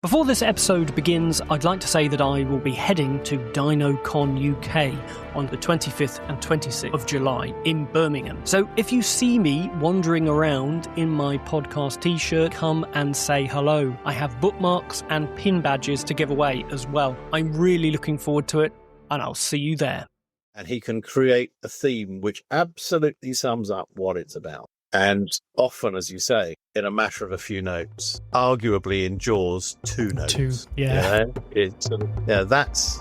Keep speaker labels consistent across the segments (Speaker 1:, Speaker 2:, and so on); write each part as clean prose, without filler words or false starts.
Speaker 1: Before this episode begins, I'd like to say that I will be heading to DinoCon UK on the 25th and 26th of July in Birmingham. So if you see me wandering around in my podcast t-shirt, come and say hello. I have bookmarks and pin badges to give away as well. I'm really looking forward to it, and I'll see you there.
Speaker 2: And he can create a theme which absolutely sums up what it's about. And often, as you say, in a matter of a few notes, arguably in Jaws, two notes.
Speaker 1: Two, yeah.
Speaker 2: You know? That's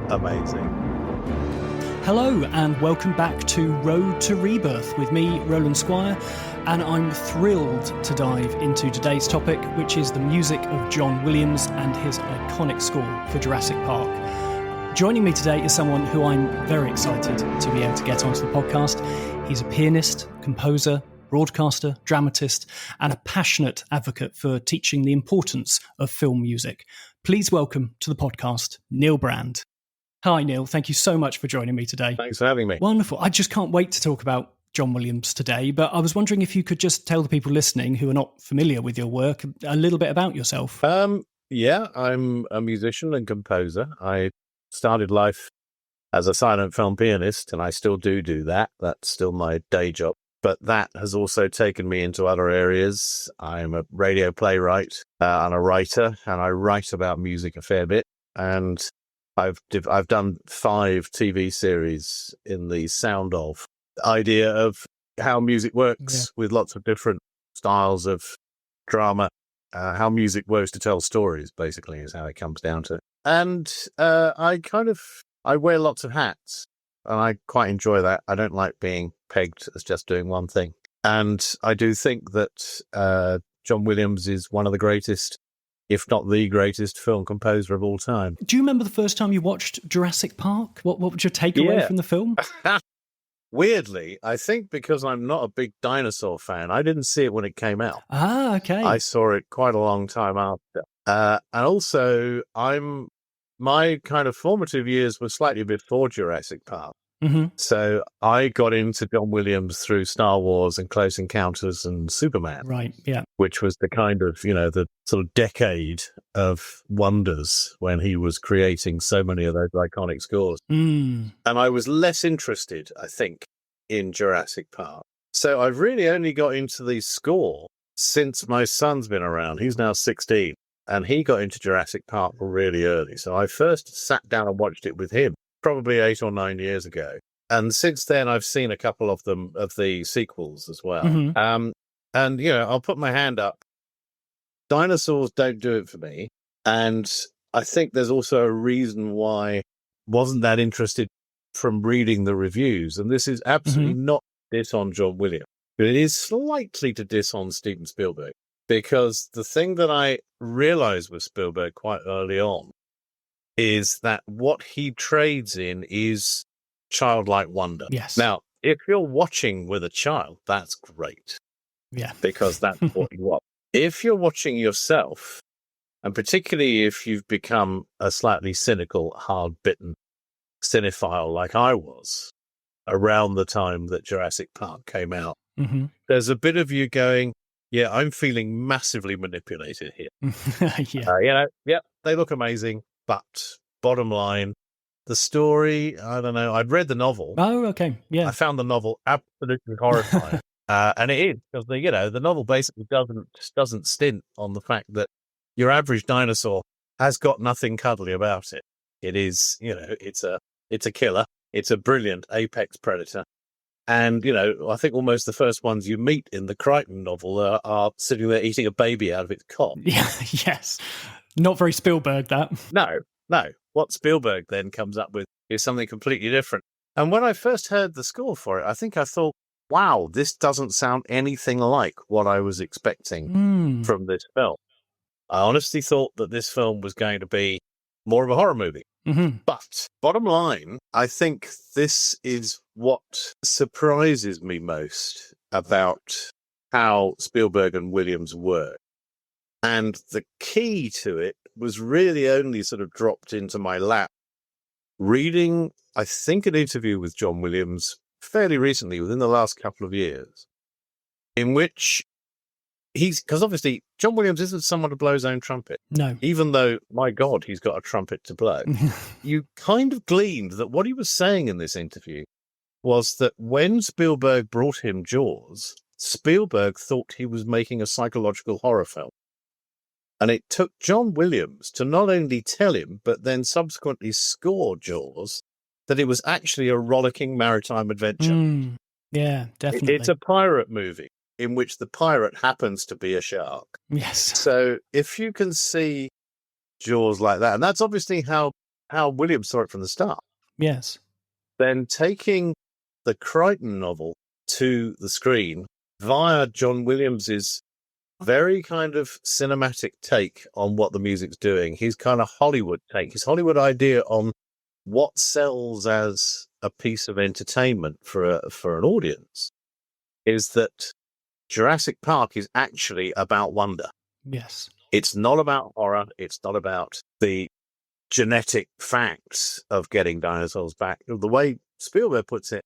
Speaker 2: amazing.
Speaker 1: Hello and welcome back to Road to Rebirth with me, Roland Squire, and I'm thrilled to dive into today's topic, which is the music of John Williams and his iconic score for Jurassic Park. Joining me today is someone who I'm very excited to be able to get onto the podcast. He's a pianist, composer, broadcaster, dramatist, and a passionate advocate for teaching the importance of film music. Please welcome to the podcast, Neil Brand. Hi, Neil. Thank you so much for joining me today.
Speaker 2: Thanks for having me.
Speaker 1: Wonderful. I just can't wait to talk about John Williams today, but I was wondering if you could just tell the people listening who are not familiar with your work a little bit about yourself.
Speaker 2: Yeah, I'm a musician and composer. I started life as a silent film pianist, and I still do that. That's still my day job. But that has also taken me into other areas. I'm a radio playwright and a writer, and I write about music a fair bit. And I've done 5 TV series in the sound of idea of how music works with lots of different styles of drama. How music works to tell stories, basically, is how it comes down to. And I wear lots of hats, and I quite enjoy that. I don't like being pegged as just doing one thing. And I do think that John Williams is one of the greatest, if not the greatest, film composer of all time.
Speaker 1: Do you remember the first time you watched Jurassic Park? What was your takeaway from the film?
Speaker 2: Weirdly, I think because I'm not a big dinosaur fan, I didn't see it when it came out.
Speaker 1: Ah, okay.
Speaker 2: I saw it quite a long time after. And also, my kind of formative years were slightly before Jurassic Park.
Speaker 1: Mm-hmm.
Speaker 2: So I got into John Williams through Star Wars and Close Encounters and Superman.
Speaker 1: Right, yeah.
Speaker 2: Which was the kind of, the sort of decade of wonders when he was creating so many of those iconic scores.
Speaker 1: Mm.
Speaker 2: And I was less interested, I think, in Jurassic Park. So I've really only got into the score since my son's been around. He's now 16. And he got into Jurassic Park really early. So I first sat down and watched it with him probably 8 or 9 years ago. And since then, I've seen a couple of them, of the sequels as well.
Speaker 1: Mm-hmm.
Speaker 2: And, I'll put my hand up. Dinosaurs don't do it for me. And I think there's also a reason why I wasn't that interested from reading the reviews. And this is absolutely not diss on John Williams, but it is slightly to diss on Steven Spielberg. Because the thing that I realized with Spielberg quite early on is that what he trades in is childlike wonder.
Speaker 1: Yes.
Speaker 2: Now, if you're watching with a child, that's great.
Speaker 1: Yeah.
Speaker 2: Because that's what you want. If you're watching yourself, and particularly if you've become a slightly cynical, hard-bitten cinephile like I was around the time that Jurassic Park came out, there's a bit of you going, yeah, I'm feeling massively manipulated here. They look amazing, but bottom line, the story, I don't know. I'd read the novel.
Speaker 1: Oh, okay, yeah.
Speaker 2: I found the novel absolutely horrifying, and it is because the novel basically doesn't stint on the fact that your average dinosaur has got nothing cuddly about it. It is, it's a killer. It's a brilliant apex predator. And, I think almost the first ones you meet in the Crichton novel are sitting there eating a baby out of its cot.
Speaker 1: Yeah, yes. Not very Spielberg, that.
Speaker 2: No. What Spielberg then comes up with is something completely different. And when I first heard the score for it, I think I thought, wow, this doesn't sound anything like what I was expecting from this film. I honestly thought that this film was going to be more of a horror movie.
Speaker 1: Mm-hmm.
Speaker 2: But bottom line, I think this is what surprises me most about how Spielberg and Williams work. And the key to it was really only sort of dropped into my lap reading, I think, an interview with John Williams fairly recently, within the last couple of years, in which because obviously John Williams isn't someone to blow his own trumpet.
Speaker 1: No.
Speaker 2: Even though, my God, he's got a trumpet to blow. You kind of gleaned that what he was saying in this interview was that when Spielberg brought him Jaws, Spielberg thought he was making a psychological horror film. And it took John Williams to not only tell him, but then subsequently score Jaws, that it was actually a rollicking maritime adventure.
Speaker 1: Yeah, definitely.
Speaker 2: It's a pirate movie in which the pirate happens to be a shark.
Speaker 1: Yes.
Speaker 2: So if you can see Jaws like that, and that's obviously how Williams saw it from the start.
Speaker 1: Yes.
Speaker 2: Then taking the Crichton novel to the screen via John Williams's very kind of cinematic take on what the music's doing, his kind of Hollywood take, his Hollywood idea on what sells as a piece of entertainment for an audience, is that Jurassic Park is actually about wonder.
Speaker 1: Yes.
Speaker 2: It's not about horror. It's not about the genetic facts of getting dinosaurs back. The way Spielberg puts it,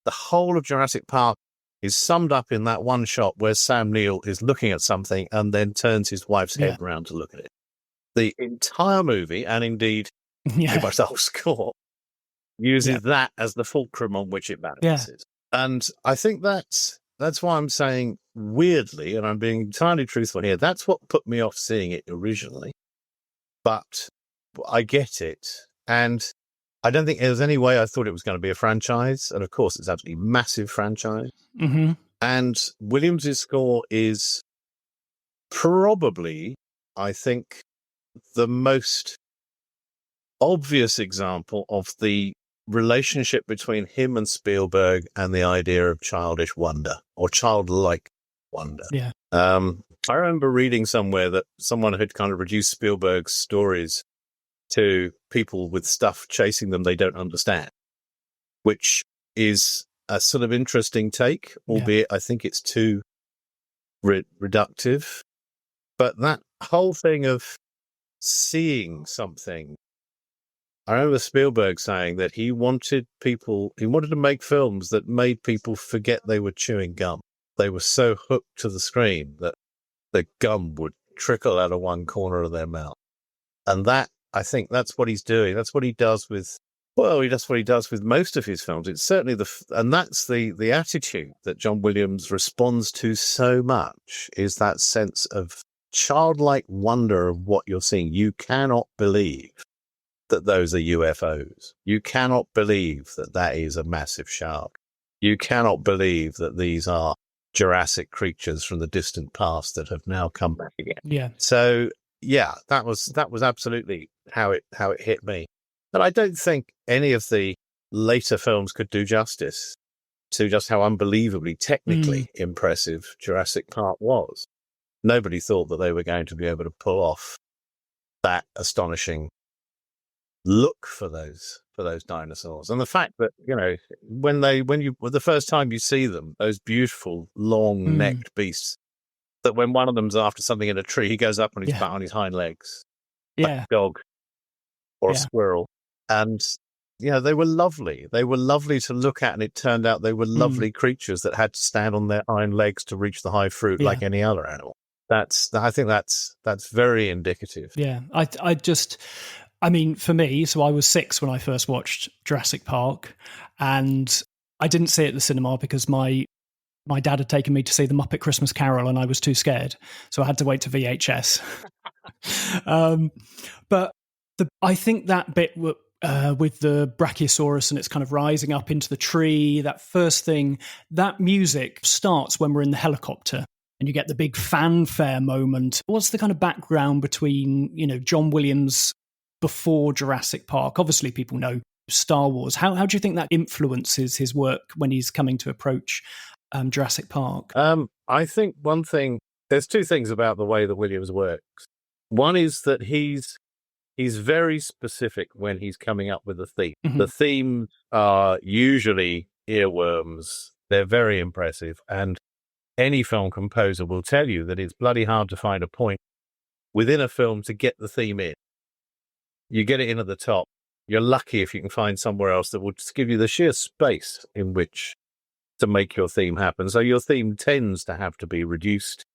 Speaker 2: the whole of Jurassic Park is summed up in that one shot where Sam Neill is looking at something and then turns his wife's head around to look at it. The entire movie, and indeed pretty much the whole score, uses that as the fulcrum on which it balances. And I think that's why I'm saying, weirdly, and I'm being entirely truthful here, that's what put me off seeing it originally. But I get it. And I don't think there's any way I thought it was going to be a franchise. And of course, it's absolutely massive franchise.
Speaker 1: Mm-hmm.
Speaker 2: And Williams's score is probably, I think, the most obvious example of the relationship between him and Spielberg and the idea of childish wonder or childlike wonder.
Speaker 1: Yeah.
Speaker 2: I remember reading somewhere that someone had kind of reduced Spielberg's stories to people with stuff chasing them they don't understand, which is a sort of interesting take, albeit I think it's too reductive. But that whole thing of seeing something, I remember Spielberg saying that he wanted to make films that made people forget they were chewing gum. They were so hooked to the screen that the gum would trickle out of one corner of their mouth. And that, I think that's what he's doing. That's what he does with, that's what he does with most of his films. It's certainly and that's the attitude that John Williams responds to so much, is that sense of childlike wonder of what you're seeing. You cannot believe that those are UFOs. You cannot believe that that is a massive shark. You cannot believe that these are Jurassic creatures from the distant past that have now come back again.
Speaker 1: Yeah.
Speaker 2: So that was absolutely how it hit me. And I don't think any of the later films could do justice to just how unbelievably technically impressive Jurassic Park was. Nobody thought that they were going to be able to pull off that astonishing look for those dinosaurs. And the fact that, when the first time you see them, those beautiful long necked beasts, that when one of them's after something in a tree, he goes up on his butt on his hind legs, like a dog or a squirrel. And they were lovely. They were lovely to look at, and it turned out they were lovely creatures that had to stand on their hind legs to reach the high fruit like any other animal. I think that's very indicative.
Speaker 1: Yeah. I mean, for me, so I was 6 when I first watched Jurassic Park, and I didn't see it at the cinema because my dad had taken me to see The Muppet Christmas Carol, and I was too scared, so I had to wait to VHS. But I think that bit with the Brachiosaurus and it's kind of rising up into the tree, that first thing, that music starts when we're in the helicopter. And you get the big fanfare moment. What's the kind of background between, John Williams before Jurassic Park? Obviously, people know Star Wars. How do you think that influences his work when he's coming to approach Jurassic Park?
Speaker 2: I think there's two things about the way that Williams works. One is that he's very specific when he's coming up with a theme. Mm-hmm. The themes are usually earworms. They're very impressive. And any film composer will tell you that it's bloody hard to find a point within a film to get the theme in. You get it in at the top. You're lucky if you can find somewhere else that will just give you the sheer space in which to make your theme happen. So your theme tends to have to be reduced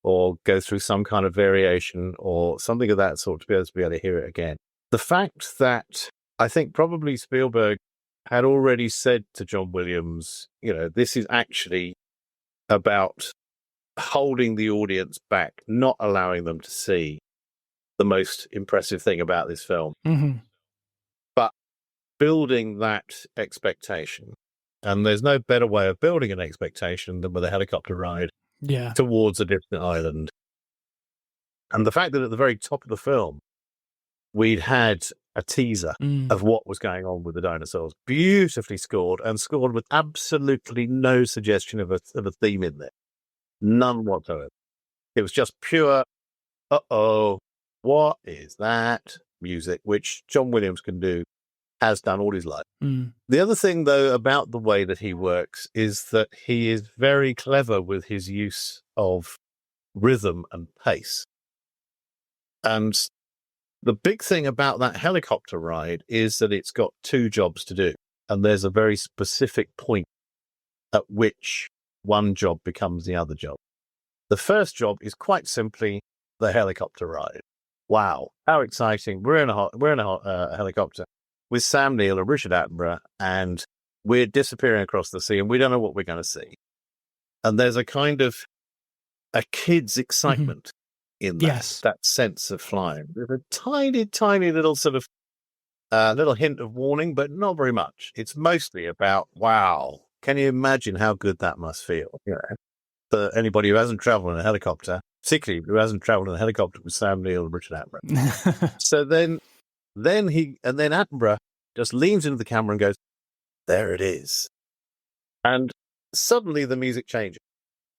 Speaker 2: or go through some kind of variation or something of that sort to be able to hear it again. The fact that I think probably Spielberg had already said to John Williams, this is actually about holding the audience back, not allowing them to see the most impressive thing about this film, but building that expectation. And there's no better way of building an expectation than with a helicopter ride towards a distant island. And the fact that at the very top of the film, we'd had a teaser of what was going on with the dinosaurs, beautifully scored, and scored with absolutely no suggestion of a theme in there. None whatsoever. It was just pure, what is that music, which John Williams can do, has done all his life. The other thing, though, about the way that he works is that he is very clever with his use of rhythm and pace. And the big thing about that helicopter ride is that it's got two jobs to do. And there's a very specific point at which one job becomes the other job. The first job is quite simply the helicopter ride. Wow, how exciting. We're in a helicopter with Sam Neill and Richard Attenborough, and we're disappearing across the sea, and we don't know what we're going to see. And there's a kind of a kid's excitement in that sense of flying. There's a tiny, tiny little sort of little hint of warning, but not very much. It's mostly about, wow, can you imagine how good that must feel? For anybody who hasn't traveled in a helicopter, particularly who hasn't traveled in a helicopter with Sam Neill and Richard Attenborough. So then Attenborough just leans into the camera and goes, there it is. And suddenly the music changes.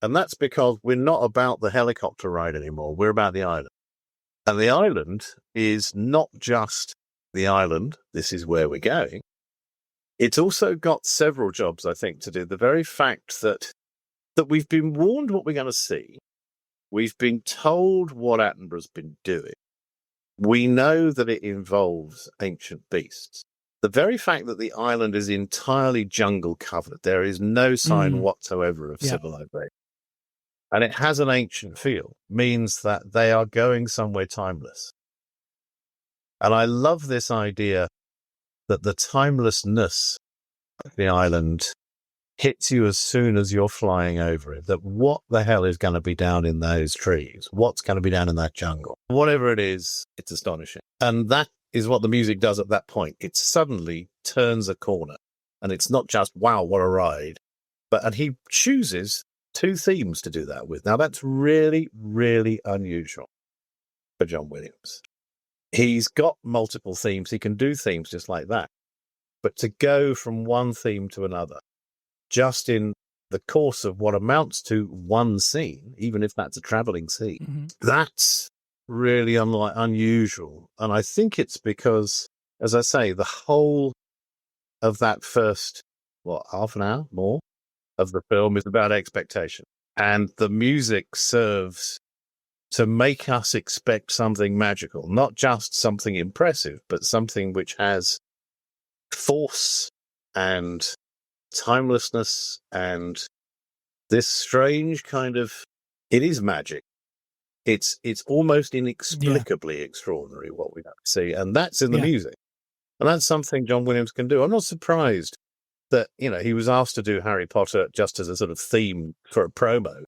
Speaker 2: And that's because we're not about the helicopter ride anymore. We're about the island. And the island is not just the island. This is where we're going. It's also got several jobs, I think, to do. The very fact that we've been warned what we're going to see. We've been told what Attenborough's been doing. We know that it involves ancient beasts. The very fact that the island is entirely jungle covered, there is no sign whatsoever of civilization, and it has an ancient feel, means that they are going somewhere timeless. And I love this idea that the timelessness of the island hits you as soon as you're flying over it, that what the hell is going to be down in those trees? What's going to be down in that jungle? Whatever it is, it's astonishing. And that is what the music does at that point. It suddenly turns a corner. And it's not just, wow, what a ride. And he chooses two themes to do that with. Now, that's really, really unusual for John Williams. He's got multiple themes. He can do themes just like that. But to go from one theme to another, just in the course of what amounts to one scene, even if that's a traveling scene, that's really unusual. And I think it's because, as I say, the whole of that first, half an hour more of the film is about expectation. And the music serves to make us expect something magical, not just something impressive, but something which has force and timelessness and this strange kind of, it is magic. It's almost inexplicably extraordinary what we have to see. And that's in the music. And that's something John Williams can do. I'm not surprised that, he was asked to do Harry Potter just as a sort of theme for a promo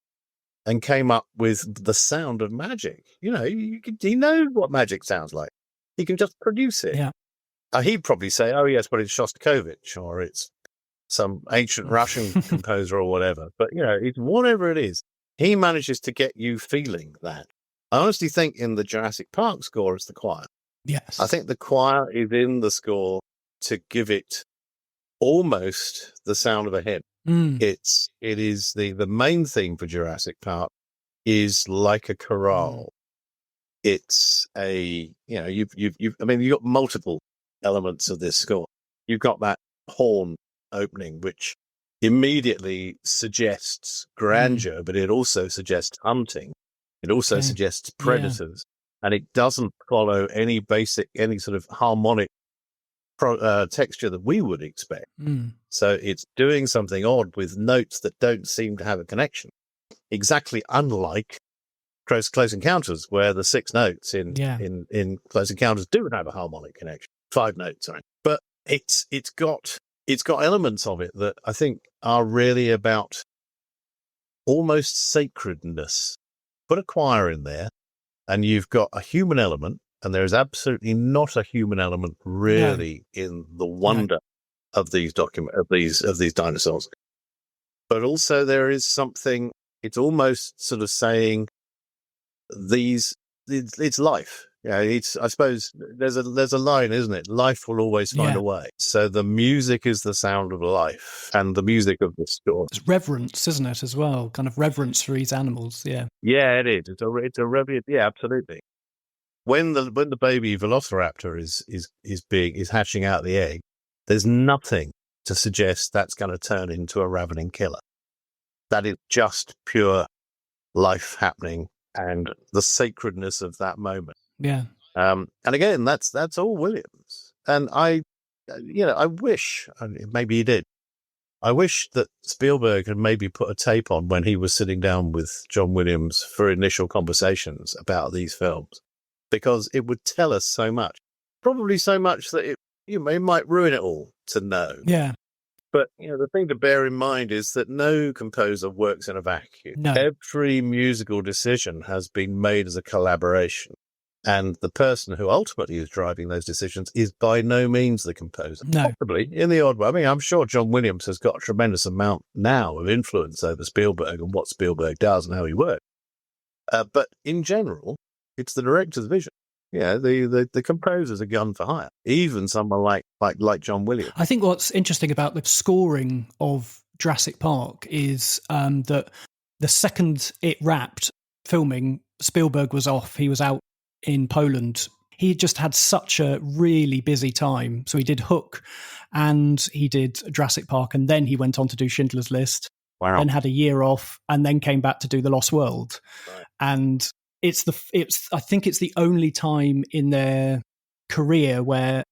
Speaker 2: and came up with the sound of magic. He knows what magic sounds like. He can just produce it. He'd probably say, oh, yes, but it's Shostakovich or it's some ancient Russian composer or whatever. But, it's whatever it is, he manages to get you feeling that. I honestly think in the Jurassic Park score, it's the choir.
Speaker 1: Yes.
Speaker 2: I think the choir is in the score to give it almost the sound of a hymn. It is the main theme for Jurassic Park is like a chorale. It's you've got multiple elements of this score. You've got that horn opening, which immediately suggests grandeur, but it also suggests hunting. It also suggests predators, and it doesn't follow any sort of harmonic texture that we would expect. So it's doing something odd with notes that don't seem to have a connection. Exactly unlike Close Encounters, where the 6 notes in
Speaker 1: Yeah.
Speaker 2: in Close Encounters do have a harmonic connection. 5 notes, sorry. But it's got elements of it that I think are really about almost sacredness. Put a choir in there, and you've got a human element, and there is absolutely not a human element really in the wonder of these of these dinosaurs. But also there is something. It's almost sort of saying it's life. Yeah, I suppose there's a line, isn't it? Life will always find a way. So the music is the sound of life, and the music of the story.
Speaker 1: It's reverence, isn't it, as well? Kind of reverence for these animals. Yeah.
Speaker 2: Yeah, it is. It's a reverence. Yeah, absolutely. When the baby velociraptor is hatching out the egg, there's nothing to suggest that's going to turn into a ravening killer. That is just pure life happening and the sacredness of that moment.
Speaker 1: Yeah.
Speaker 2: And again, that's all Williams. And I wish, maybe he did, I wish that Spielberg had maybe put a tape on when he was sitting down with John Williams for initial conversations about these films, because it would tell us so much. Probably so much that it might ruin it all to know.
Speaker 1: Yeah.
Speaker 2: But the thing to bear in mind is that no composer works in a vacuum.
Speaker 1: No.
Speaker 2: Every musical decision has been made as a collaboration. And the person who ultimately is driving those decisions is by no means the composer.
Speaker 1: No.
Speaker 2: Possibly, in the odd way. I mean, I'm sure John Williams has got a tremendous amount now of influence over Spielberg and what Spielberg does and how he works. But in general, it's the director's vision. Yeah, the composer's a gun for hire. Even someone like John Williams.
Speaker 1: I think what's interesting about the scoring of Jurassic Park is that the second it wrapped filming, Spielberg was off. He was out in Poland. He just had such a really busy time. So he did Hook and he did Jurassic Park, and then he went on to do Schindler's List.
Speaker 2: Wow.
Speaker 1: Then had a year off and then came back to do The Lost World.
Speaker 2: Right.
Speaker 1: And I think it's the only time in their career where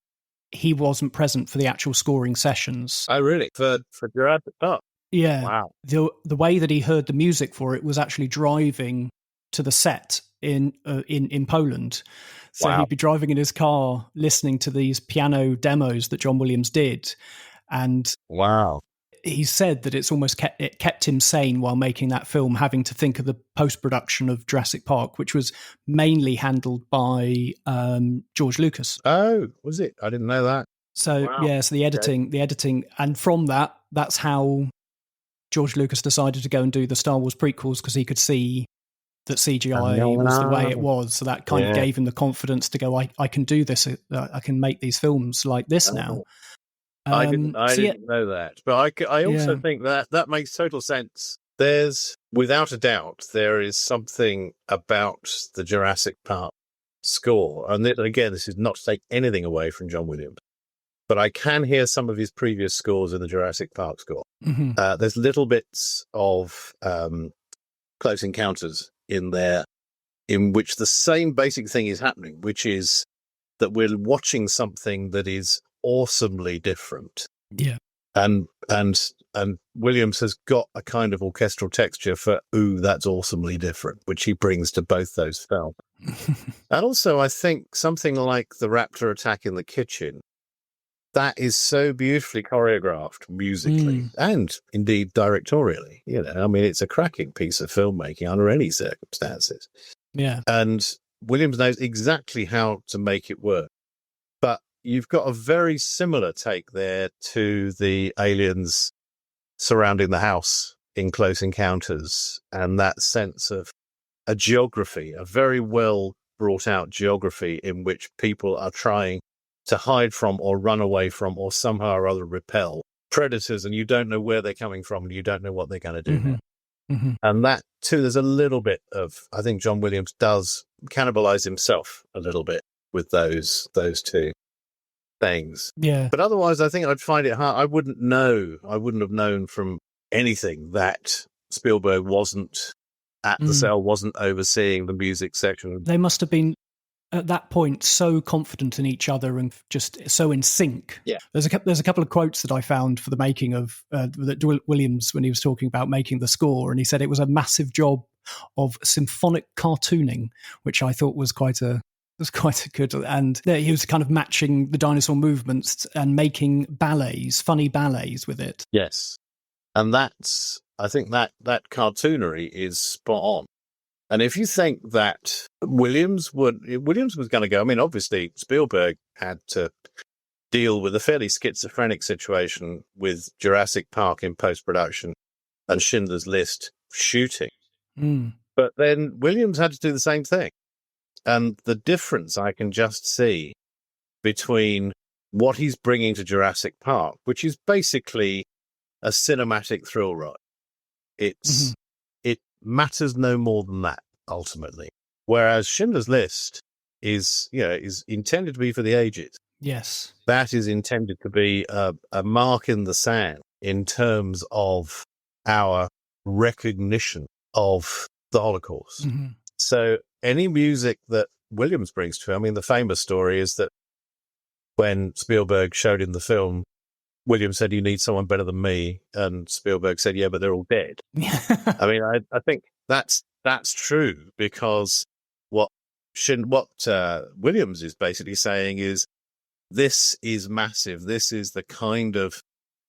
Speaker 1: he wasn't present for the actual scoring sessions.
Speaker 2: Oh, really? For Jurassic Park?
Speaker 1: Yeah.
Speaker 2: Wow.
Speaker 1: The way that he heard the music for it was actually driving to the set in Poland. So
Speaker 2: Wow.
Speaker 1: he'd be driving in his car, listening to these piano demos that John Williams did, and
Speaker 2: wow.
Speaker 1: He said that it's almost kept him sane while making that film, having to think of the post-production of Jurassic Park, which was mainly handled by George Lucas.
Speaker 2: Oh, was it? I didn't know that.
Speaker 1: So
Speaker 2: Wow.
Speaker 1: yeah, so the editing, and from that's how George Lucas decided to go and do the Star Wars prequels, because he could see that CGI was the way it was. So that kind of gave him the confidence to go, I can do this. I can make these films like this now.
Speaker 2: I didn't know that, but I also think that makes total sense. There's, without a doubt, there is something about the Jurassic Park score, and again, this is not to take anything away from John Williams, but I can hear some of his previous scores in the Jurassic Park score.
Speaker 1: Mm-hmm.
Speaker 2: There's little bits of Close Encounters in there, in which the same basic thing is happening, which is that we're watching something that is awesomely different.
Speaker 1: Yeah.
Speaker 2: And Williams has got a kind of orchestral texture for, ooh, that's awesomely different, which he brings to both those films. And also, I think something like the raptor attack in the kitchen, that is so beautifully choreographed musically and indeed directorially. I mean, it's a cracking piece of filmmaking under any circumstances.
Speaker 1: Yeah.
Speaker 2: And Williams knows exactly how to make it work. But you've got a very similar take there to the aliens surrounding the house in Close Encounters, and that sense of a geography, a very well brought out geography in which people are trying to hide from or run away from or somehow or other repel predators, and you don't know where they're coming from and you don't know what they're going to do now.
Speaker 1: Mm-hmm.
Speaker 2: And that too, there's a little bit of, I think John Williams does cannibalize himself a little bit with those two things.
Speaker 1: Yeah.
Speaker 2: But otherwise, I think I'd find it hard. I wouldn't have known from anything that Spielberg wasn't at the cell, wasn't overseeing the music section.
Speaker 1: They must have been at that point so confident in each other and just so in sync.
Speaker 2: Yeah.
Speaker 1: There's a couple of quotes that I found for the making of that Williams, when he was talking about making the score, and he said it was a massive job of symphonic cartooning, which I thought was quite a good. And he was kind of matching the dinosaur movements and making ballets, funny ballets with it.
Speaker 2: Yes, and I think that cartoonery is spot on. And if you think that Williams was going to go, I mean, obviously Spielberg had to deal with a fairly schizophrenic situation with Jurassic Park in post-production and Schindler's List shooting.
Speaker 1: Mm.
Speaker 2: But then Williams had to do the same thing. And the difference I can just see between what he's bringing to Jurassic Park, which is basically a cinematic thrill ride. It matters no more than that, ultimately. Whereas Schindler's List is intended to be for the ages.
Speaker 1: Yes.
Speaker 2: That is intended to be a mark in the sand in terms of our recognition of the Holocaust.
Speaker 1: Mm-hmm.
Speaker 2: So any music that Williams brings to it, I mean, the famous story is that when Spielberg showed him the film, Williams said, "You need someone better than me." And Spielberg said, "Yeah, but they're all dead." I mean, I think that's true, because what Williams is basically saying is, this is massive. This is the kind of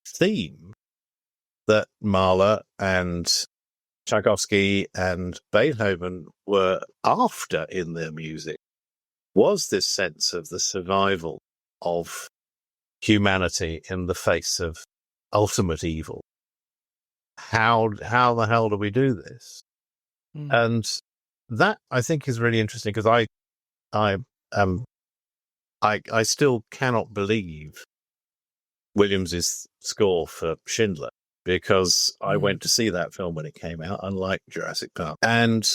Speaker 2: theme that Mahler and Tchaikovsky and Beethoven were after in their music, was this sense of the survival of humanity in the face of ultimate evil. How the hell do we do this? And that, I think, is really interesting, because I still cannot believe Williams's score for Schindler, because I went to see that film when it came out, unlike Jurassic Park, and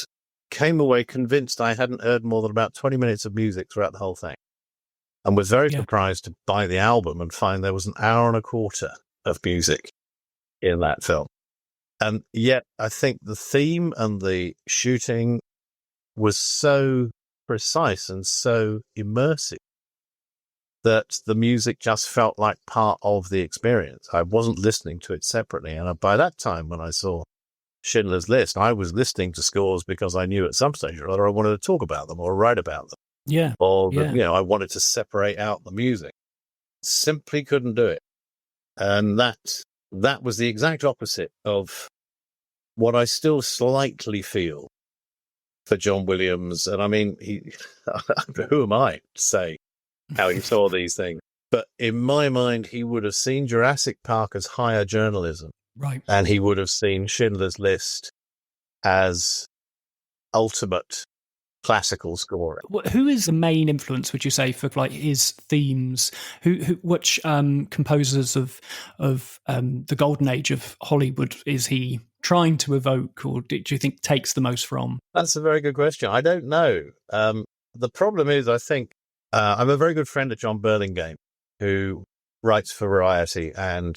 Speaker 2: came away convinced I hadn't heard more than about 20 minutes of music throughout the whole thing, and was very surprised to buy the album and find there was an hour and a quarter of music in that film. And yet I think the theme and the shooting was so precise and so immersive that the music just felt like part of the experience. I wasn't listening to it separately. And by that time, when I saw Schindler's List, I was listening to scores because I knew at some stage or other I wanted to talk about them or write about them.
Speaker 1: Yeah.
Speaker 2: Or, I wanted to separate out the music. Simply couldn't do it. And that was the exact opposite of what I still slightly feel for John Williams. And I mean, who am I to say how he saw these things? But in my mind, he would have seen Jurassic Park as higher journalism.
Speaker 1: Right.
Speaker 2: And he would have seen Schindler's List as ultimate classical scoring.
Speaker 1: Who is the main influence, would you say, for like his themes? Which composers of the golden age of Hollywood is he trying to evoke, or do you think takes the most from?
Speaker 2: That's a very good question. I don't know. The problem is, I think I'm a very good friend of John Burlingame, who writes for Variety and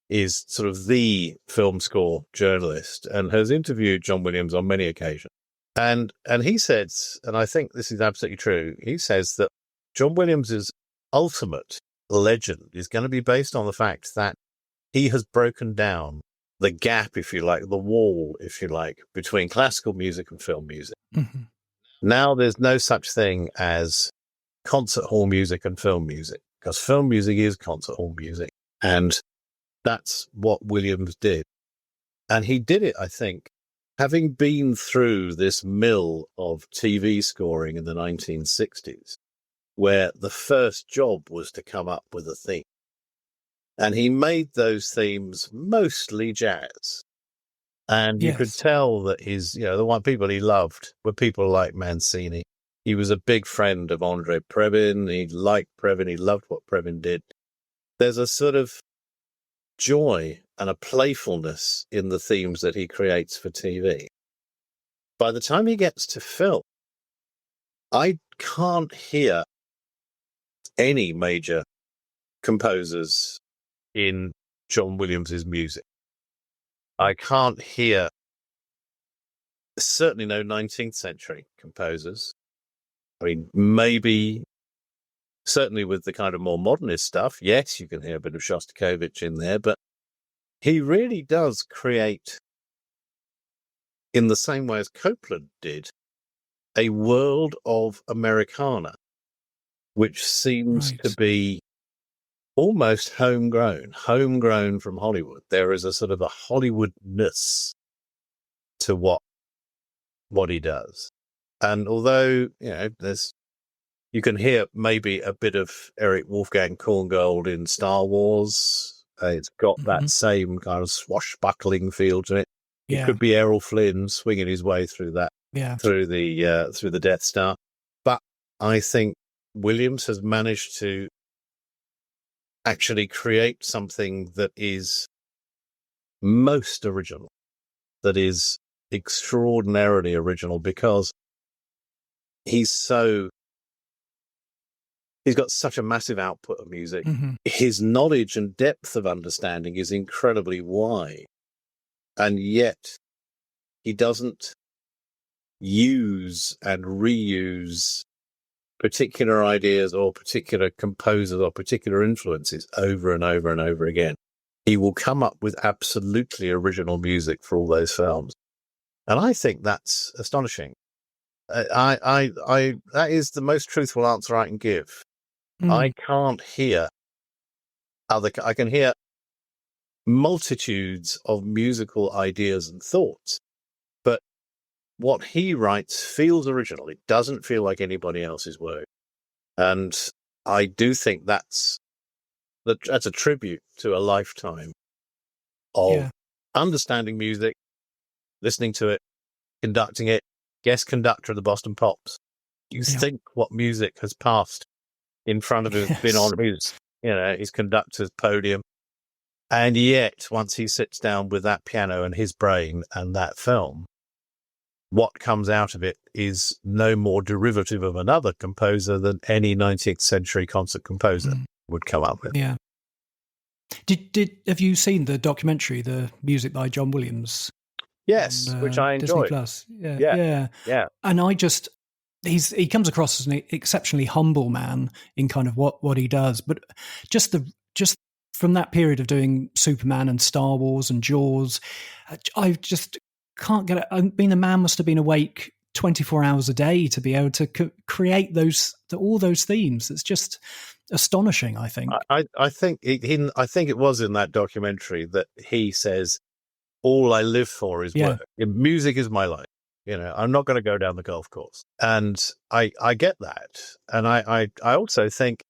Speaker 2: is sort of the film score journalist and has interviewed John Williams on many occasions. And he says, and I think this is absolutely true, he says that John Williams's ultimate legend is going to be based on the fact that he has broken down the gap, if you like, the wall, if you like, between classical music and film music.
Speaker 1: Mm-hmm.
Speaker 2: Now there's no such thing as concert hall music and film music, because film music is concert hall music. And that's what Williams did. And he did it, I think, having been through this mill of TV scoring in the 1960s, where the first job was to come up with a theme. And he made those themes mostly jazz. And you could tell that the one people he loved were people like Mancini. He was a big friend of Andre Previn. He liked Previn. He loved what Previn did. There's a sort of joy and a playfulness in the themes that he creates for TV. By the time he gets to film, I can't hear any major composers in John Williams's music. I can't hear, certainly no 19th century composers. I mean, maybe, certainly with the kind of more modernist stuff, yes, you can hear a bit of Shostakovich in there, but he really does create, in the same way as Copland did, a world of Americana, which seems to
Speaker 1: Right.
Speaker 2: be almost homegrown from Hollywood. There is a sort of a Hollywoodness to what he does. And although, you can hear maybe a bit of Eric Wolfgang Korngold in Star Wars. It's got that same kind of swashbuckling feel to it. It
Speaker 1: Yeah.
Speaker 2: could be Errol Flynn swinging his way through that, through the Death Star. But I think Williams has managed to actually create something that is most original, that is extraordinarily original, because he's got such a massive output of music. His knowledge and depth of understanding is incredibly wide, and yet he doesn't use and reuse particular ideas or particular composers or particular influences over and over and over again. He will come up with absolutely original music for all those films. And I think that's astonishing. That is the most truthful answer I can give. I can't hear I can hear multitudes of musical ideas and thoughts, but what he writes feels original. It doesn't feel like anybody else's work. And I do think that's a tribute to a lifetime of understanding music, listening to it, conducting it, guest conductor of the Boston Pops. You think what music has passed in front of him, been on his conductor's podium. And yet, once he sits down with that piano and his brain and that film, what comes out of it is no more derivative of another composer than any 19th century concert composer would come up with.
Speaker 1: Yeah. Have you seen the documentary, The Music by John Williams?
Speaker 2: Yes, which I enjoyed.
Speaker 1: Disney Plus. Yeah. And he comes across as an exceptionally humble man in kind of what he does, but just from that period of doing Superman and Star Wars and Jaws, I just can't get it. I mean, the man must have been awake 24 hours a day to be able to create all those themes. It's just astonishing, I think.
Speaker 2: I think it was in that documentary that he says, all I live for is work. Music is my life. I'm not going to go down the golf course. And I get that. And I also think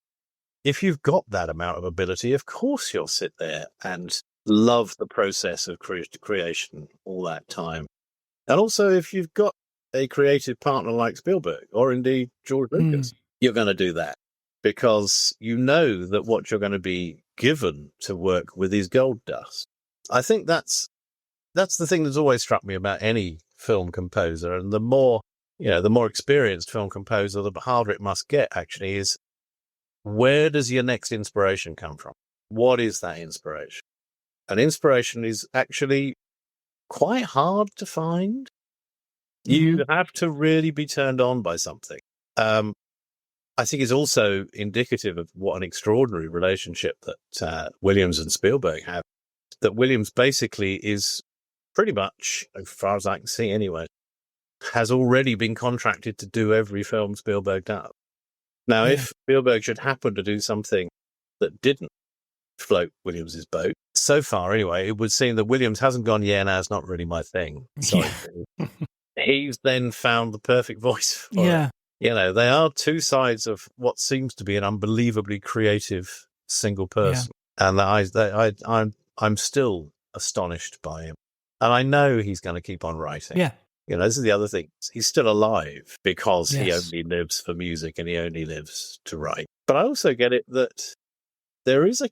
Speaker 2: if you've got that amount of ability, of course you'll sit there and love the process of creation all that time. And also, if you've got a creative partner like Spielberg or indeed George Lucas, you're going to do that because you know that what you're going to be given to work with is gold dust. I think that's the thing that's always struck me about any film composer, and the more experienced film composer, the harder it must get. Actually, is where does your next inspiration come from? What is that inspiration? And inspiration is actually quite hard to find. You have to really be turned on by something. I think it's also indicative of what an extraordinary relationship that Williams and Spielberg have. That Williams basically is pretty much, as far as I can see anyway, has already been contracted to do every film Spielberg does. Now, if Spielberg should happen to do something that didn't float Williams's boat, so far anyway, it would seem that Williams hasn't gone, no, it's not really my thing. Sorry. He's then found the perfect voice for it. They are two sides of what seems to be an unbelievably creative single person. And I'm still astonished by him. And I know he's going to keep on writing. This is the other thing. He's still alive because he only lives for music and he only lives to write. But I also get it that there's a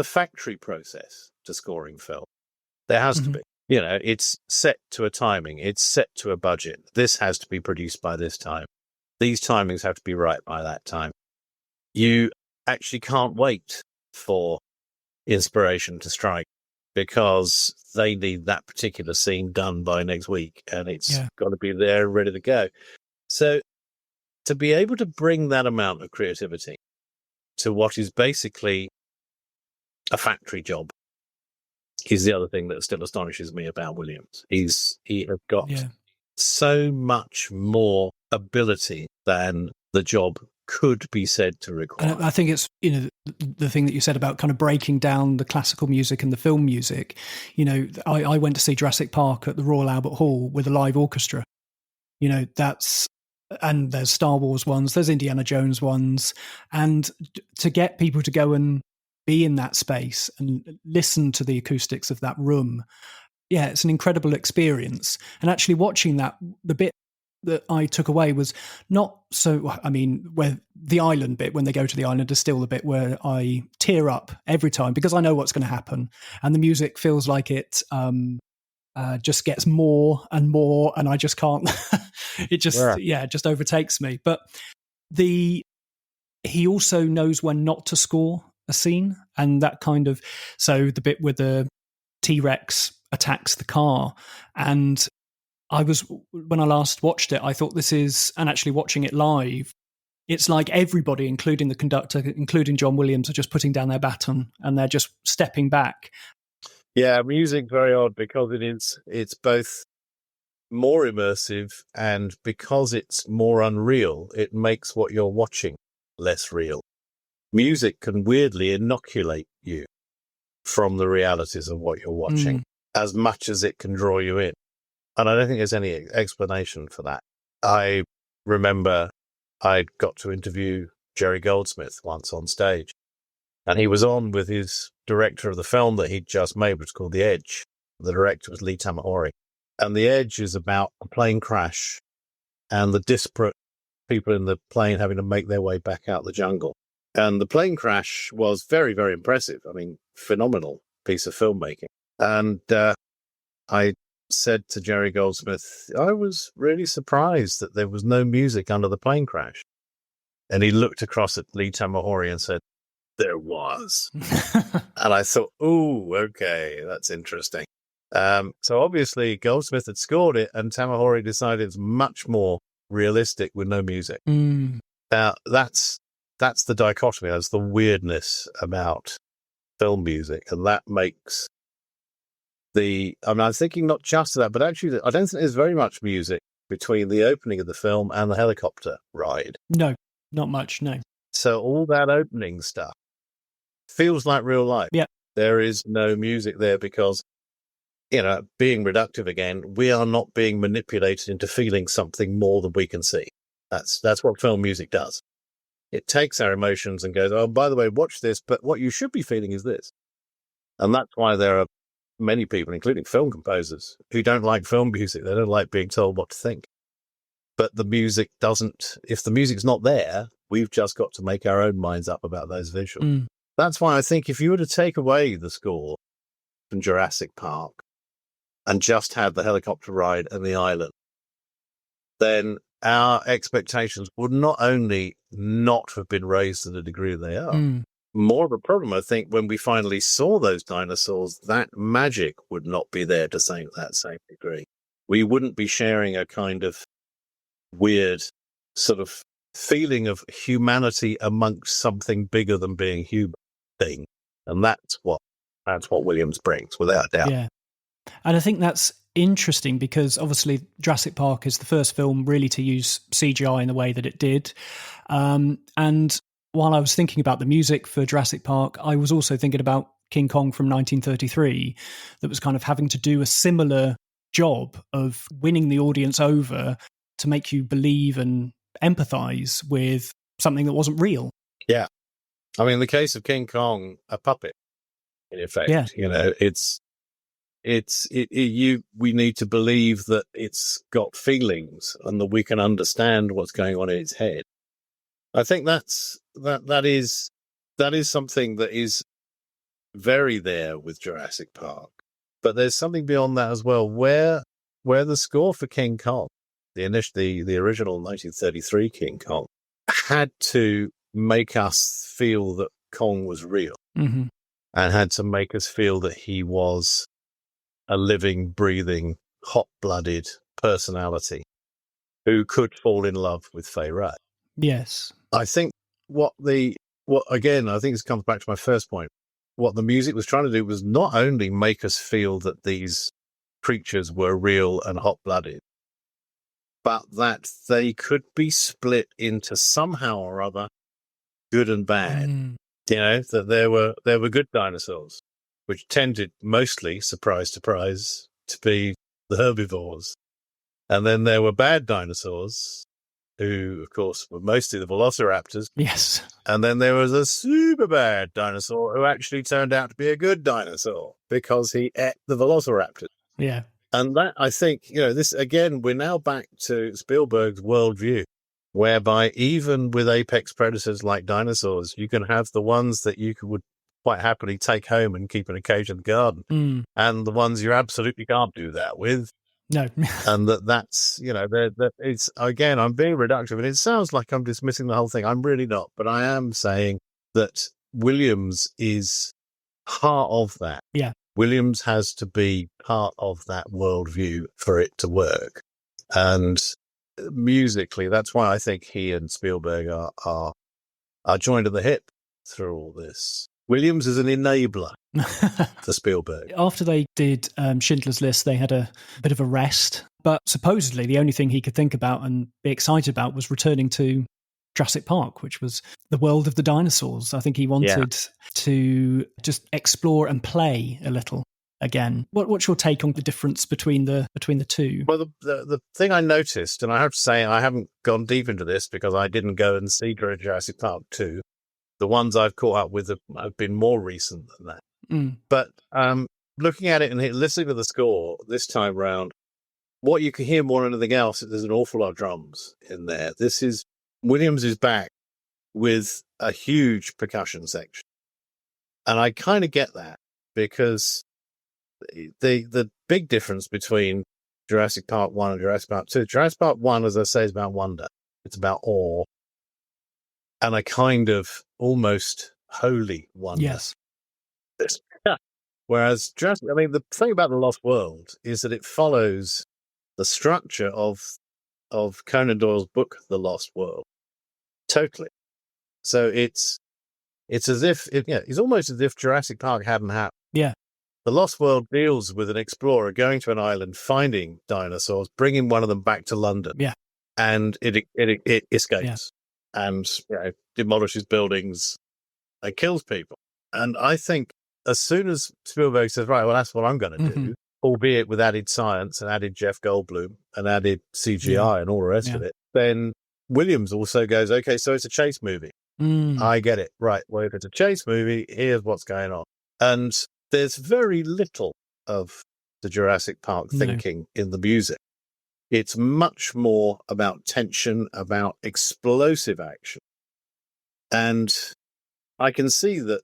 Speaker 2: factory process to scoring film. There has to be. It's set to a timing. It's set to a budget. This has to be produced by this time. These timings have to be right by that time. You actually can't wait for inspiration to strike because they need that particular scene done by next week, and it's got to be there ready to go. So to be able to bring that amount of creativity to what is basically a factory job is the other thing that still astonishes me about Williams. He has got so much more ability than the job could be said to require.
Speaker 1: And I think it's, the thing that you said about kind of breaking down the classical music and the film music. I went to see Jurassic Park at the Royal Albert Hall with a live orchestra. And there's Star Wars ones, there's Indiana Jones ones. And to get people to go and be in that space and listen to the acoustics of that room, it's an incredible experience. And actually watching that, the bit that I took away was not so, where the island bit, when they go to the island, is still the bit where I tear up every time because I know what's going to happen. And the music feels like it just gets more and more, and I just can't, it just overtakes me. But he also knows when not to score a scene, and that kind of, so the bit where the T-Rex attacks the car, and when I last watched it, I thought this is, and actually watching it live, it's like everybody, including the conductor, including John Williams, are just putting down their baton and they're just stepping back.
Speaker 2: Yeah, music's very odd because it's both more immersive, and because it's more unreal, it makes what you're watching less real. Music can weirdly inoculate you from the realities of what you're watching as much as it can draw you in. And I don't think there's any explanation for that. I remember I got to interview Jerry Goldsmith once on stage, and he was on with his director of the film that he'd just made, which was called The Edge. The director was Lee Tamahori. And The Edge is about a plane crash and the disparate people in the plane having to make their way back out the jungle. And the plane crash was very, very impressive. I mean, phenomenal piece of filmmaking. And I said to Jerry Goldsmith, I was really surprised that there was no music under the plane crash. And he looked across at Lee Tamahori and said, there was. And I thought, oh, okay, that's interesting. So obviously Goldsmith had scored it, and Tamahori decided it's much more realistic with no music. Now, that's the dichotomy. That's the weirdness about film music, and that makes I'm thinking not just of that, but actually I don't think there's very much music between the opening of the film and the helicopter ride.
Speaker 1: No, not much, no.
Speaker 2: So all that opening stuff feels like real life.
Speaker 1: Yeah.
Speaker 2: There is no music there because, being reductive again, we are not being manipulated into feeling something more than we can see. That's what film music does. It takes our emotions and goes, oh, by the way, watch this, but what you should be feeling is this. And that's why there are many people, including film composers, who don't like film music. They don't like being told what to think. But the music doesn't, if the music's not there, we've just got to make our own minds up about those visuals. That's why I think if you were to take away the score from Jurassic Park and just had the helicopter ride and the island, then our expectations would not only not have been raised to the degree they are, more of a problem, I think, when we finally saw those dinosaurs, that magic would not be there to that same degree. We wouldn't be sharing a kind of weird sort of feeling of humanity amongst something bigger than being human thing. And that's what Williams brings, without a doubt.
Speaker 1: Yeah. And I think that's interesting because obviously Jurassic Park is the first film really to use CGI in the way that it did. And while I was thinking about the music for Jurassic Park, I was also thinking about King Kong from 1933 that was kind of having to do a similar job of winning the audience over to make you believe and empathize with something that wasn't real.
Speaker 2: Yeah. I mean, in the case of King Kong, a puppet, in effect, we need to believe that it's got feelings and that we can understand what's going on in its head. I think that is something that is very there with Jurassic Park. But there's something beyond that as well, where the score for King Kong, the original 1933 King Kong, had to make us feel that Kong was real, and had to make us feel that he was a living, breathing, hot-blooded personality. who could fall in love with Fay Wray.
Speaker 1: Yes.
Speaker 2: I think again, I think this comes back to my first point. What the music was trying to do was not only make us feel that these creatures were real and hot-blooded, but that they could be split into somehow or other good and bad. That there were good dinosaurs, which tended mostly, surprise, surprise, to be the herbivores. And then there were bad dinosaurs, who, of course, were mostly the velociraptors.
Speaker 1: Yes.
Speaker 2: And then there was a super bad dinosaur who actually turned out to be a good dinosaur because he ate the velociraptors.
Speaker 1: Yeah.
Speaker 2: And that, I think, this, again, we're now back to Spielberg's worldview, whereby even with apex predators like dinosaurs, you can have the ones that you would quite happily take home and keep in a cage in the garden, and the ones you absolutely can't do that with.
Speaker 1: No.
Speaker 2: And that's, it's, again, I'm being reductive, and it sounds like I'm dismissing the whole thing. I'm really not, but I am saying that Williams is part of that.
Speaker 1: Yeah.
Speaker 2: Williams has to be part of that worldview for it to work. And musically, that's why I think he and Spielberg are joined at the hip through all this. Williams is an enabler for Spielberg.
Speaker 1: After they did Schindler's List, they had a bit of a rest. But supposedly the only thing he could think about and be excited about was returning to Jurassic Park, which was the world of the dinosaurs. I think he wanted to just explore and play a little again. What's your take on the difference between the two?
Speaker 2: Well, the thing I noticed, and I have to say I haven't gone deep into this because I didn't go and see Jurassic Park 2. The ones I've caught up with have been more recent than that. But looking at it and listening to the score this time round, what you can hear more than anything else is there's an awful lot of drums in there. Williams is back with a huge percussion section. And I kind of get that because the big difference between Jurassic Park 1 and Jurassic Park 2, Jurassic Park 1, as I say, is about wonder. It's about awe. And a kind of almost holy wonder.
Speaker 1: Yes.
Speaker 2: Whereas the thing about The Lost World is that it follows the structure of Conan Doyle's book, The Lost World, totally. So it's as if it's almost as if Jurassic Park hadn't happened.
Speaker 1: Yeah.
Speaker 2: The Lost World deals with an explorer going to an island, finding dinosaurs, bringing one of them back to London.
Speaker 1: Yeah.
Speaker 2: And it escapes and demolishes buildings and kills people. And I think as soon as Spielberg says, right, well, that's what I'm going to do, albeit with added science and added Jeff Goldblum and added CGI and all the rest of it, then Williams also goes, okay, so it's a chase movie. I get it. Right. Well, if it's a chase movie, here's what's going on. And there's very little of the Jurassic Park thinking in the music. It's much more about tension, about explosive action. And I can see that,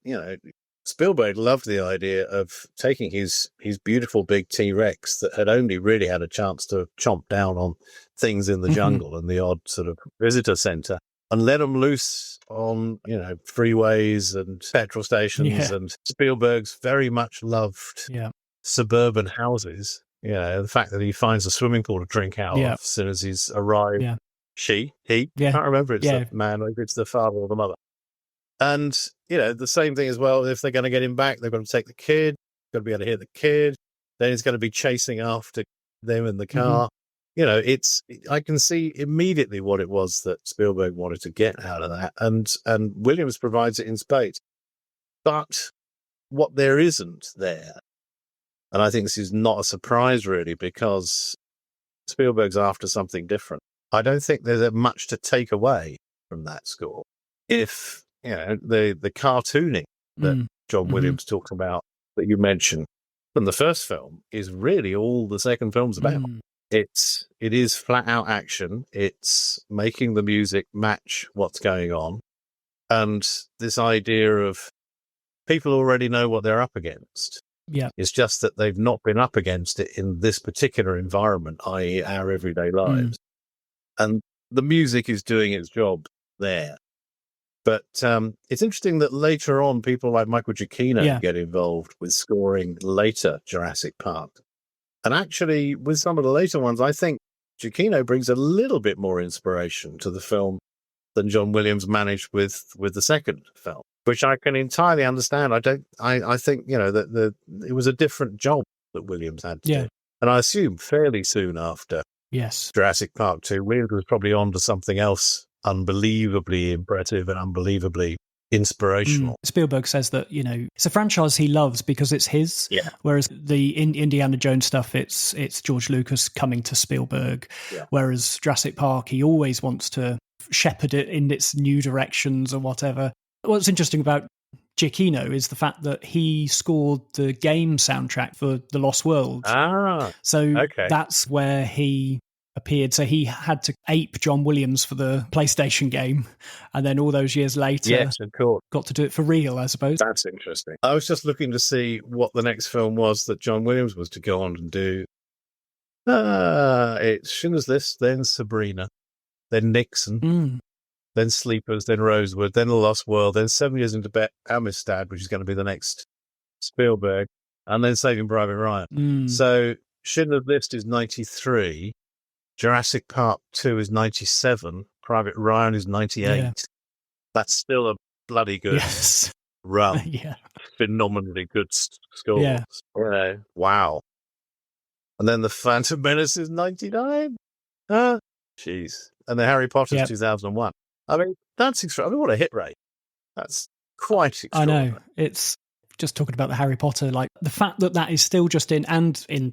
Speaker 2: Spielberg loved the idea of taking his beautiful big T-Rex that had only really had a chance to chomp down on things in the jungle and the odd sort of visitor center and let them loose on, freeways and petrol stations. And Spielberg's very much loved suburban houses. The fact that he finds a swimming pool to drink out of as soon as he's arrived. He, can't remember if it's the man or if it's the father or the mother. And, the same thing as well, if they're going to get him back, they've got to take the kid, got to be able to hear the kid, then he's going to be chasing after them in the car. I can see immediately what it was that Spielberg wanted to get out of that. And Williams provides it in spades. But what there isn't there, and I think this is not a surprise really, because Spielberg's after something different. I don't think there's much to take away from that score. If, the cartooning that John Williams talked about, that you mentioned from the first film, is really all the second film's about. It is flat out action. It's making the music match what's going on. And this idea of people already know what they're up against.
Speaker 1: Yeah.
Speaker 2: It's just that they've not been up against it in this particular environment, i.e. our everyday lives. And the music is doing its job there. But it's interesting that later on, people like Michael Giacchino get involved with scoring later Jurassic Park. And actually, with some of the later ones, I think Giacchino brings a little bit more inspiration to the film than John Williams managed with the second film, which I can entirely understand. I think, that it was a different job that Williams had to do. And I assume fairly soon after Jurassic Park 2, Williams was probably on to something else unbelievably impressive and unbelievably inspirational.
Speaker 1: Spielberg says that, it's a franchise he loves because it's his, whereas the Indiana Jones stuff, it's George Lucas coming to Spielberg, whereas Jurassic Park, he always wants to shepherd it in its new directions or whatever. What's interesting about Giacchino is the fact that he scored the game soundtrack for The Lost World. That's where he appeared. So he had to ape John Williams for the PlayStation game, and then all those years later, got to do it for real, I suppose.
Speaker 2: That's interesting. I was just looking to see what the next film was that John Williams was to go on and do. It's Schindler's List, then Sabrina, then Nixon, then Sleepers, then Rosewood, then The Lost World, then 7 Years in Tibet, Amistad, which is going to be the next Spielberg, and then Saving Private Ryan. So Schindler's List is 93, Jurassic Park 2 is 97, Private Ryan is 98. Yeah. That's still a bloody good run. Phenomenally good scores. Yeah. Wow. And then The Phantom Menace is 99. Jeez. And the Harry Potter is 2001. I mean, that's extraordinary. I mean, what a hit rate. That's quite extraordinary.
Speaker 1: I know. It's just talking about the Harry Potter, like the fact that is still just in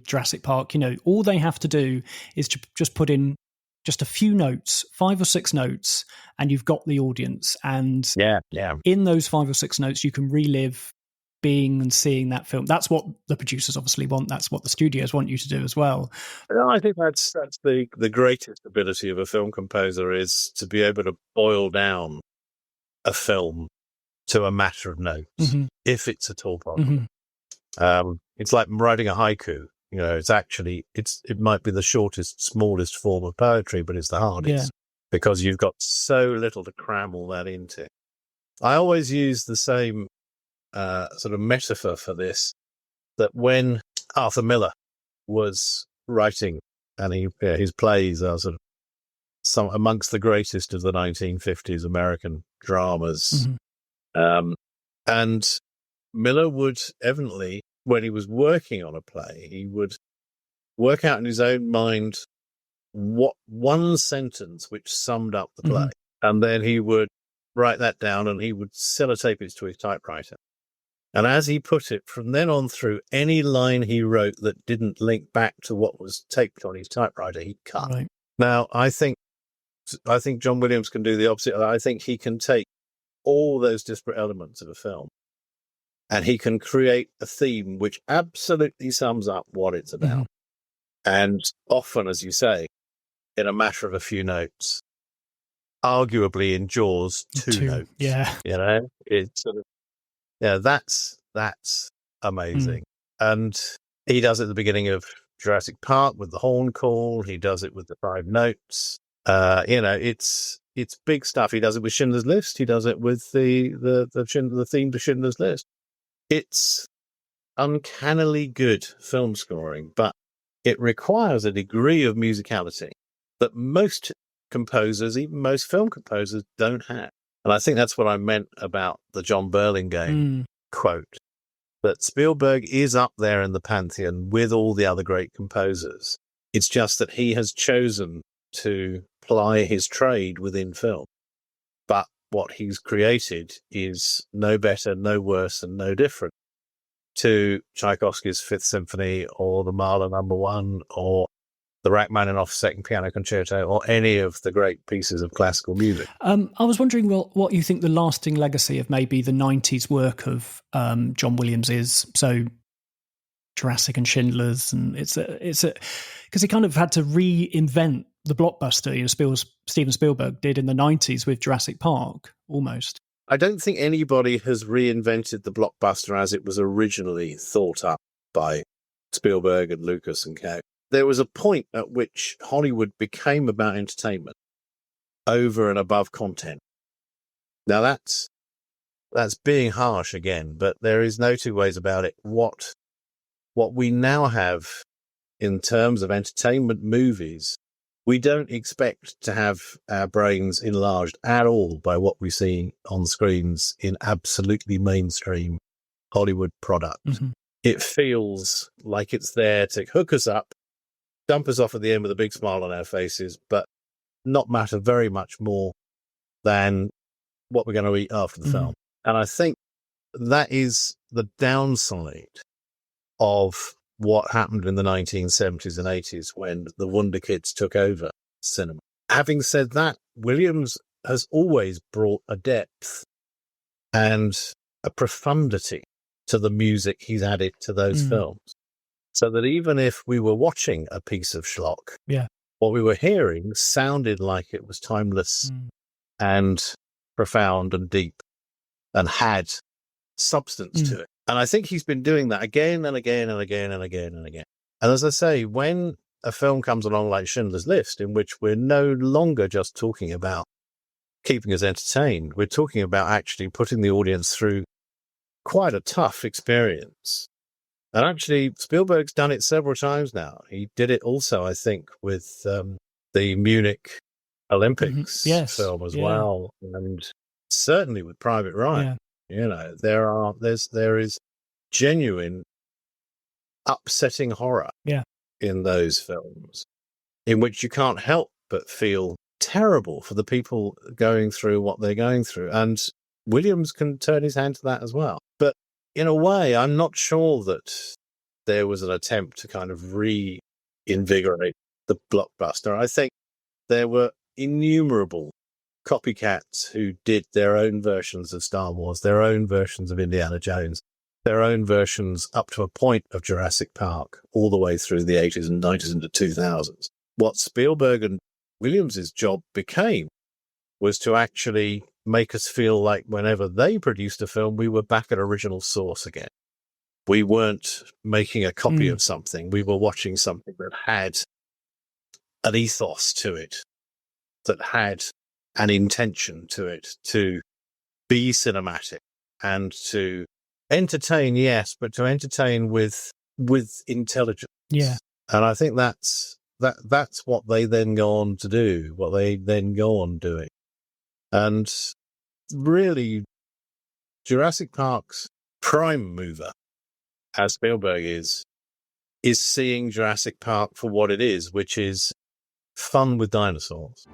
Speaker 1: Jurassic Park, all they have to do is to just put in just a few notes, 5 or 6 notes, and you've got the audience. And in those 5 or 6 notes, you can relive being and seeing that film. That's what the producers obviously want. That's what the studios want you to do as well.
Speaker 2: I think that's the greatest ability of a film composer, is to be able to boil down a film to a matter of notes, if it's at all possible. It's like writing a haiku. It might be the shortest, smallest form of poetry, but it's the hardest because you've got so little to cram all that into. I always use the same sort of metaphor for this, that when Arthur Miller was writing, and his plays are sort of some amongst the greatest of the 1950s American dramas. And Miller would evidently, when he was working on a play, he would work out in his own mind what one sentence which summed up the play. And then he would write that down and he would sellotape it to his typewriter. And as he put it, from then on through, any line he wrote that didn't link back to what was taped on his typewriter, he'd cut. Right. Now, I think John Williams can do the opposite. I think he can take all those disparate elements of a film and he can create a theme which absolutely sums up what it's about. And often, as you say, in a matter of a few notes, arguably in Jaws, two notes.
Speaker 1: Yeah.
Speaker 2: It's sort of, that's amazing. And he does it at the beginning of Jurassic Park with the horn call. He does it with the 5 notes. It's big stuff. He does it with Schindler's List. He does it with the theme to Schindler's List. It's uncannily good film scoring, but it requires a degree of musicality that most composers, even most film composers, don't have. And I think that's what I meant about the John Burlingame quote, that Spielberg is up there in the pantheon with all the other great composers. It's just that he has chosen to ply his trade within film. But what he's created is no better, no worse, and no different to Tchaikovsky's Fifth Symphony or the Mahler No. 1 or the Rachmaninoff Second Piano Concerto or any of the great pieces of classical music.
Speaker 1: I was wondering, what you think the lasting legacy of maybe the 90s work of John Williams is. So Jurassic and Schindler's, and it's because he kind of had to reinvent the blockbuster, Steven Spielberg did in the 90s with Jurassic Park, almost.
Speaker 2: I don't think anybody has reinvented the blockbuster as it was originally thought up by Spielberg and Lucas and Co. There was a point at which Hollywood became about entertainment over and above content. Now that's being harsh again, but there is no two ways about it. What we now have in terms of entertainment movies, we don't expect to have our brains enlarged at all by what we see on screens in absolutely mainstream Hollywood product.
Speaker 1: Mm-hmm.
Speaker 2: It feels like it's there to hook us up, dump us off at the end with a big smile on our faces, but not matter very much more than what we're going to eat after the film. And I think that is the downside of what happened in the 1970s and 80s when the Wonder Kids took over cinema. Having said that, Williams has always brought a depth and a profundity to the music he's added to those films. So that even if we were watching a piece of schlock, what we were hearing sounded like it was timeless and profound and deep and had substance to it. And I think he's been doing that again and again and again and again and again. And as I say, when a film comes along like Schindler's List, in which we're no longer just talking about keeping us entertained, we're talking about actually putting the audience through quite a tough experience. And actually, Spielberg's done it several times now. He did it also, I think, with the Munich Olympics film as well, and certainly with Private Ryan. You know, there is genuine upsetting horror in those films, in which you can't help but feel terrible for the people going through what they're going through. And Williams can turn his hand to that as well. But in a way, I'm not sure that there was an attempt to kind of reinvigorate the blockbuster. I think there were innumerable copycats who did their own versions of Star Wars, their own versions of Indiana Jones, their own versions up to a point of Jurassic Park, all the way through the 80s and 90s into 2000s. What Spielberg and Williams's job became was to actually make us feel like whenever they produced a film, we were back at original source again. We weren't making a copy of something. We were watching something that had an ethos to it, that had an intention to it, to be cinematic and to entertain, yes, but to entertain with intelligence.
Speaker 1: Yeah.
Speaker 2: And I think that's what they then go on to do, what they then go on doing. And really, Jurassic Park's prime mover, as Spielberg is seeing Jurassic Park for what it is, which is fun with dinosaurs.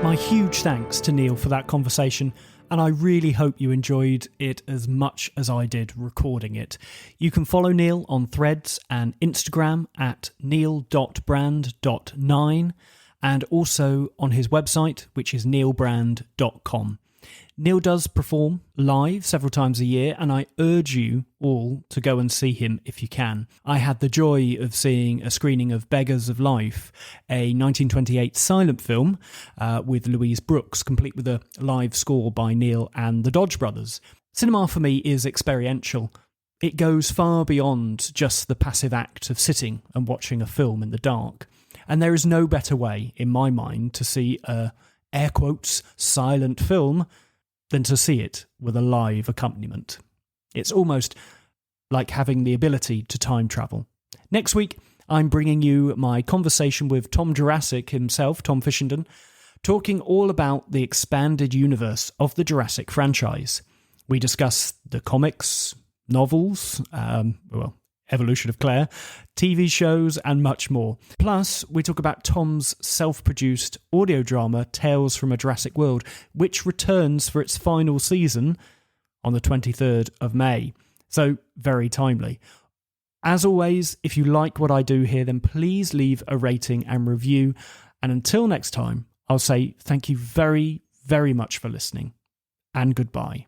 Speaker 1: My huge thanks to Neil for that conversation, and I really hope you enjoyed it as much as I did recording it. You can follow Neil on Threads and Instagram at neil.brand.9 and also on his website, which is neilbrand.com. Neil does perform live several times a year, and I urge you all to go and see him if you can. I had the joy of seeing a screening of Beggars of Life, a 1928 silent film with Louise Brooks, complete with a live score by Neil and the Dodge Brothers. Cinema for me is experiential. It goes far beyond just the passive act of sitting and watching a film in the dark. And there is no better way, in my mind, to see a, air quotes, silent film than to see it with a live accompaniment. It's almost like having the ability to time travel. Next week, I'm bringing you my conversation with Tom Jurassic himself, Tom Fishenden, talking all about the expanded universe of the Jurassic franchise. We discuss the comics, novels, Evolution of Claire, TV shows, and much more. Plus, we talk about Tom's self-produced audio drama, Tales from a Jurassic World, which returns for its final season on the 23rd of May. So, very timely. As always, if you like what I do here, then please leave a rating and review. And until next time, I'll say thank you very, very much for listening, and goodbye.